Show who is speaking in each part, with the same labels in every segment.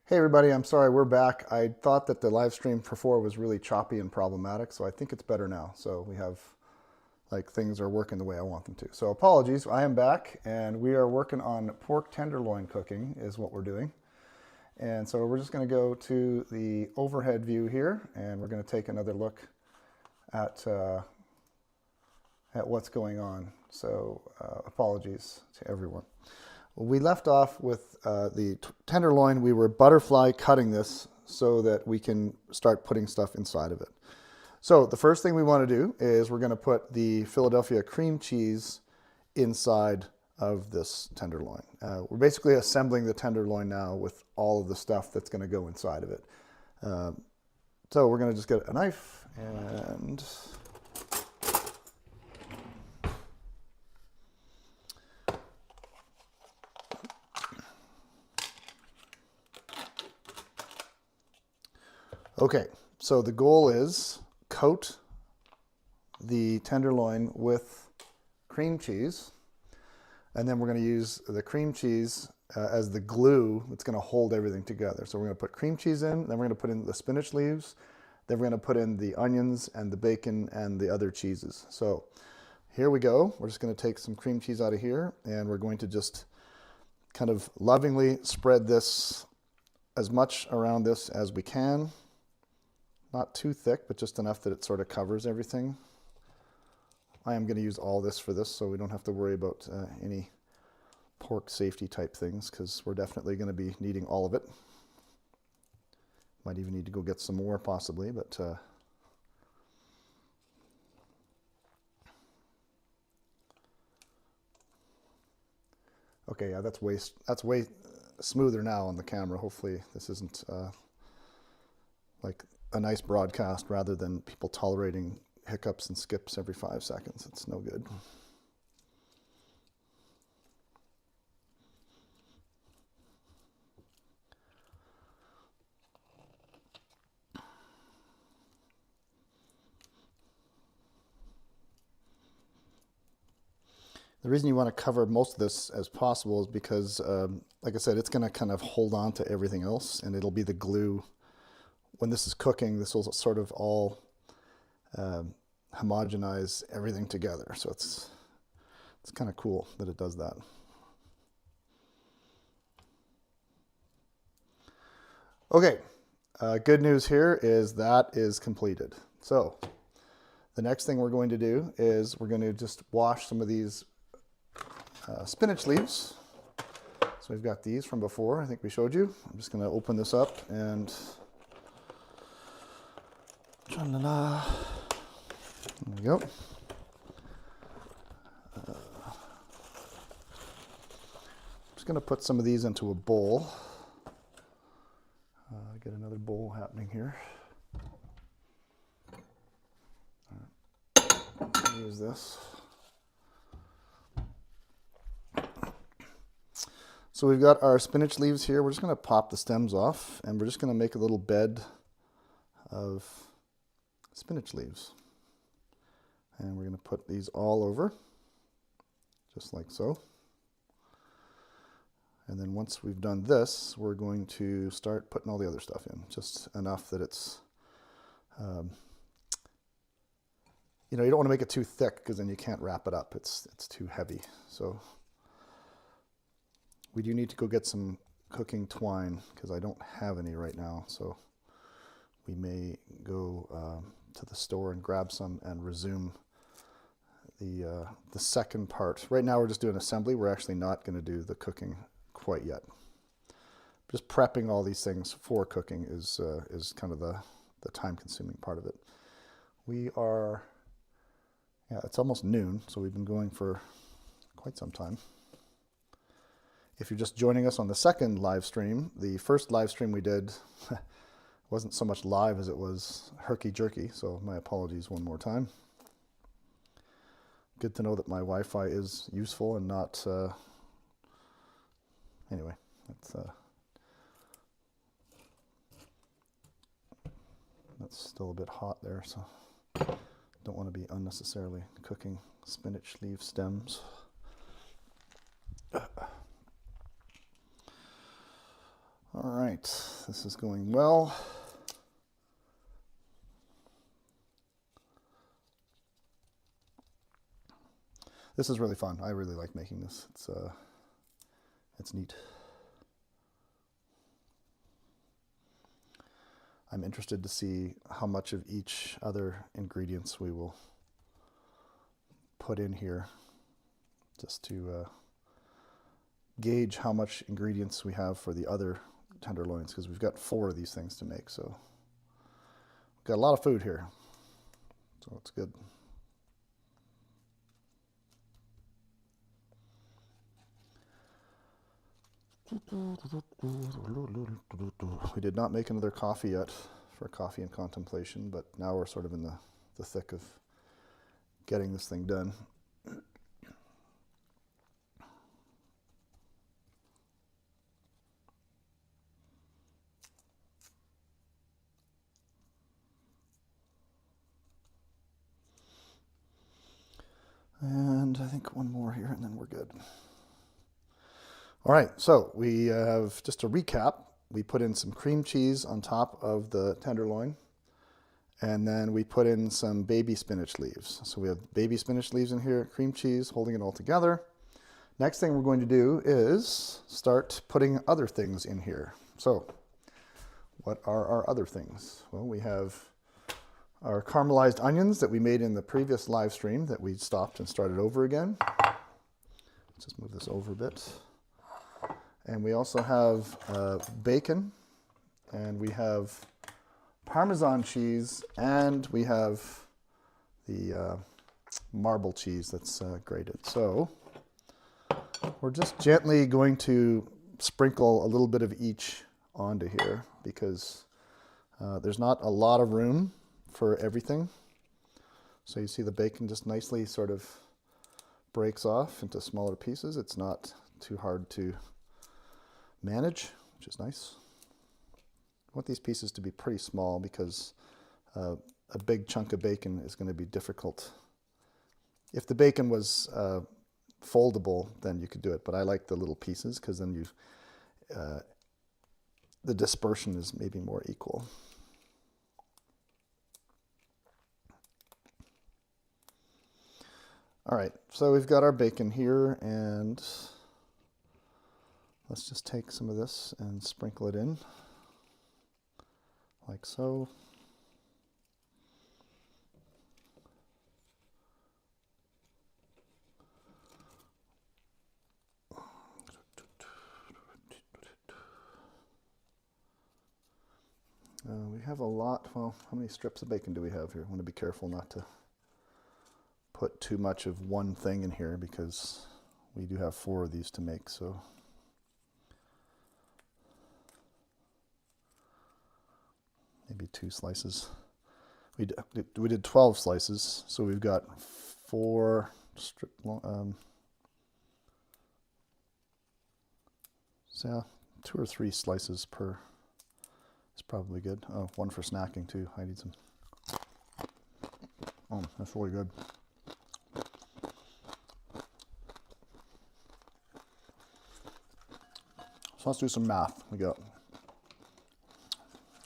Speaker 1: Hey everybody, I'm sorry, we're back. I thought that the live stream before was really choppy and problematic, so I think it's better now. So we have, like, things are working the way I want them to. So apologies, I am back and we are working on pork tenderloin cooking is what we're doing. And so we're just gonna go to the overhead view here and we're gonna take another look at, at what's going on. So apologies to everyone. We left off with the tenderloin. We were butterfly cutting this so that we can start putting stuff inside of it. So the first thing we want to do is we're going to put the Philadelphia cream cheese inside of this tenderloin. We're basically assembling the tenderloin now with all of the stuff that's going to go inside of it. So we're going to just get a knife and okay, so the goal is coat the tenderloin with cream cheese, and then we're going to use the cream cheese as the glue that's going to hold everything together. So we're going to put cream cheese in, then we're going to put in the spinach leaves, then we're going to put in the onions and the bacon and the other cheeses. So here we go. We're just going to take some cream cheese out of here, and we're going to just kind of lovingly spread this as much around this as we can. Not too thick, but just enough that it sort of covers everything. I am going to use all this for this, so we don't have to worry about any pork safety type things, because we're definitely going to be needing all of it. Might even need to go get some more possibly, but okay, yeah, that's way smoother now on the camera. Hopefully this isn't like a nice broadcast rather than people tolerating hiccups and skips every 5 seconds. It's no good. The reason you want to cover most of this as possible is because, like I said, it's going to kind of hold on to everything else, and it'll be the glue. When this is cooking, this will sort of all homogenize everything together. So it's kind of cool that it does that. Okay, good news here is that is completed. So the next thing we're going to do is we're going to just wash some of these spinach leaves. So we've got these from before, I think we showed you. I'm just going to open this up and there we go. Just going to put some of these into a bowl. Get another bowl happening here. Use this. So we've got our spinach leaves here. We're just going to pop the stems off, and we're just going to make a little bed of spinach leaves. And we're going to put these all over, just like so. And then once we've done this, we're going to start putting all the other stuff in, just enough that it's, you know, you don't want to make it too thick because then you can't wrap it up. It's too heavy. So we do need to go get some cooking twine because I don't have any right now. So we may go to the store and grab some and resume the second part. Right now we're just doing assembly. We're actually not going to do the cooking quite yet. Just prepping all these things for cooking is kind of the time-consuming part of it. We are, yeah, it's almost noon, so we've been going for quite some time. If you're just joining us on the second live stream, the first live stream we did wasn't so much live as it was herky-jerky, so my apologies one more time. Good to know that my Wi-Fi is useful and not, anyway, that's still a bit hot there, so don't want to be unnecessarily cooking spinach leaf stems. All right, this is going well. This is really fun. I really like making this. It's neat. I'm interested to see how much of each other ingredients we will put in here, just to gauge how much ingredients we have for the other tenderloins, because we've got 4 of these things to make, so we've got a lot of food here, so it's good. We did not make another coffee yet for coffee and contemplation, but now we're sort of in the thick of getting this thing done. And I think one more here and then we're good. All right, so we have, just to recap, we put in some cream cheese on top of the tenderloin, and then we put in some baby spinach leaves. So we have baby spinach leaves in here, cream cheese, holding it all together. Next thing we're going to do is start putting other things in here. So what are our other things? Well, we have our caramelized onions that we made in the previous live stream that we stopped and started over again. Let's just move this over a bit. And we also have bacon, and we have Parmesan cheese, and we have the marble cheese that's grated. So we're just gently going to sprinkle a little bit of each onto here, because there's not a lot of room for everything. So you see the bacon just nicely sort of breaks off into smaller pieces. It's not too hard to manage, which is nice. I want these pieces to be pretty small, because a big chunk of bacon is going to be difficult. If the bacon was foldable, then you could do it, but I like the little pieces, because then the dispersion is maybe more equal. All right, so we've got our bacon here, and let's just take some of this and sprinkle it in, like so. We have a lot. Well, how many strips of bacon do we have here? I want to be careful not to put too much of one thing in here, because we do have 4 of these to make, so. Maybe 2 slices. We did 12 slices, so we've got 4 strip. So yeah, 2 or 3 slices per is probably good. Oh, 1 for snacking too. I need some. Oh, that's really good. So let's do some math. We got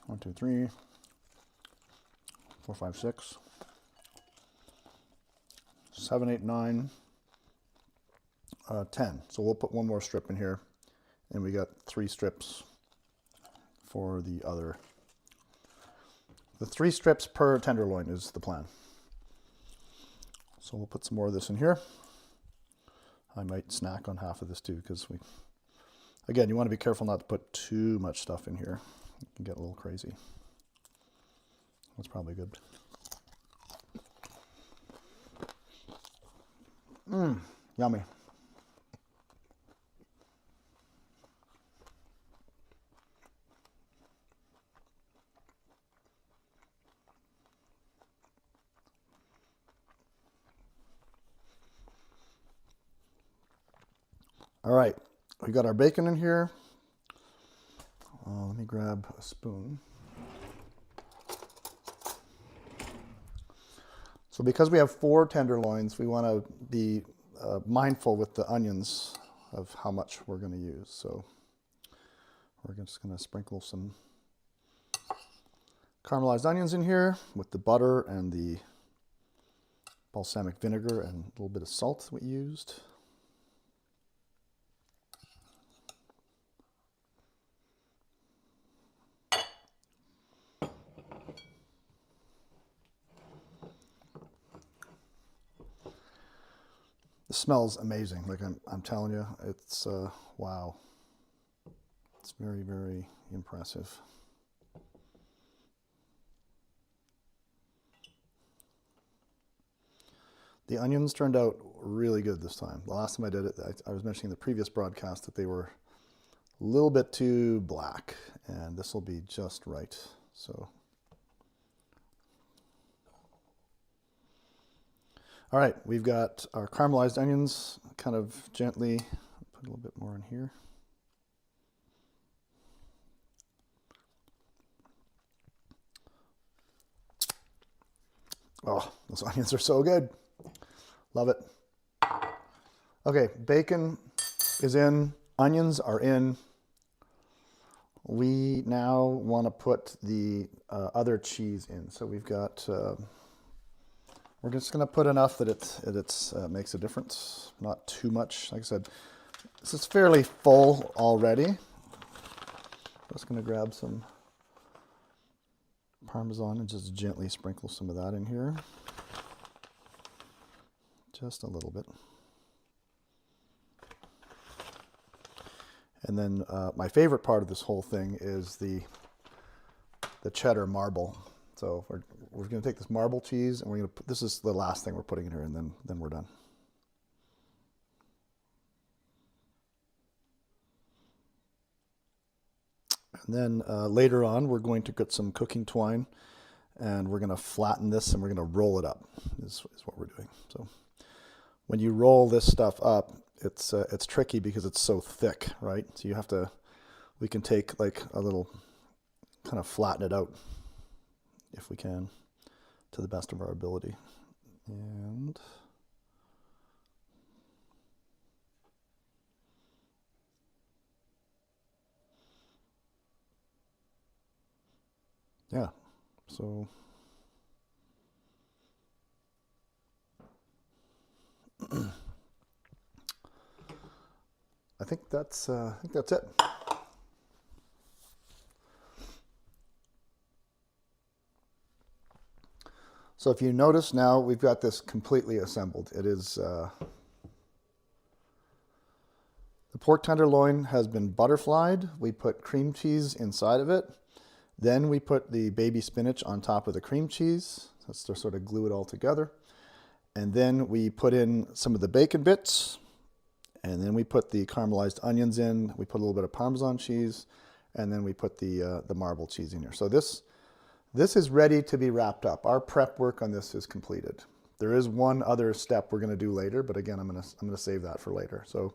Speaker 1: 1, 2, 3, 4, 5, 6, 7, 8, 9, 10. So we'll put 1 more strip in here, and we got 3 strips for the other. The 3 strips per tenderloin is the plan. So we'll put some more of this in here. I might snack on half of this too, because again, you want to be careful not to put too much stuff in here. It can get a little crazy. That's probably good. Yummy. All right, we got our bacon in here. Let me grab a spoon. So because we have 4 tenderloins, we want to be mindful with the onions of how much we're going to use. So we're just going to sprinkle some caramelized onions in here with the butter and the balsamic vinegar and a little bit of salt we used. It smells amazing. Like I'm telling you, it's wow. It's very, very impressive. The onions turned out really good this time. The last time I did it, I was mentioning in the previous broadcast that they were a little bit too black, and this will be just right. So, all right, we've got our caramelized onions. Kind of gently put a little bit more in here. Oh, those onions are so good. Love it. Okay, bacon is in, onions are in. We now want to put the other cheese in. So we've got, we're just going to put enough that it makes a difference. Not too much. Like I said, this is fairly full already. Just going to grab some Parmesan and just gently sprinkle some of that in here. Just a little bit. And then my favorite part of this whole thing is the cheddar marble. So we're going to take this marble cheese and we're going to put, this is the last thing we're putting in here, and then we're done. And then later on, we're going to get some cooking twine and we're going to flatten this and we're going to roll it up is what we're doing. So when you roll this stuff up, it's tricky because it's so thick, right? So you have to, we can take like a little, kind of flatten it out if we can to the best of our ability. And yeah, so I think that's it. So if you notice now, we've got this completely assembled. It is, the pork tenderloin has been butterflied. We put cream cheese inside of it. Then we put the baby spinach on top of the cream cheese. That's to sort of glue it all together. And then we put in some of the bacon bits. And then we put the caramelized onions in. We put a little bit of Parmesan cheese. And then we put the marble cheese in here. So this is ready to be wrapped up. Our prep work on this is completed. There is one other step we're going to do later, but again, I'm going to save that for later. So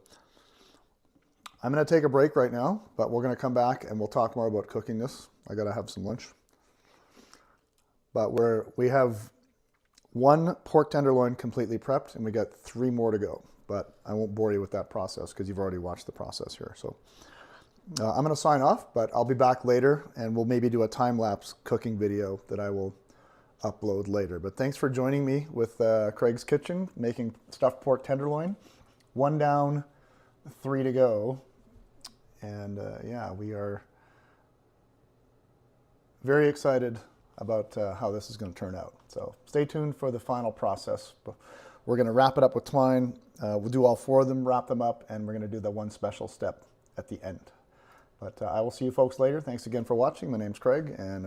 Speaker 1: I'm going to take a break right now, but we're going to come back and we'll talk more about cooking this. I got to have some lunch. But we have one pork tenderloin completely prepped, and we got 3 more to go. But I won't bore you with that process because you've already watched the process here. So I'm going to sign off, but I'll be back later, and we'll maybe do a time-lapse cooking video that I will upload later. But thanks for joining me with Craig's Kitchen, making stuffed pork tenderloin. 1 down, 3 to go. And yeah, we are very excited about how this is going to turn out. So stay tuned for the final process. We're going to wrap it up with twine. We'll do all 4 of them, wrap them up, and we're going to do the one special step at the end. But I will see you folks later. Thanks again for watching. My name's Craig, and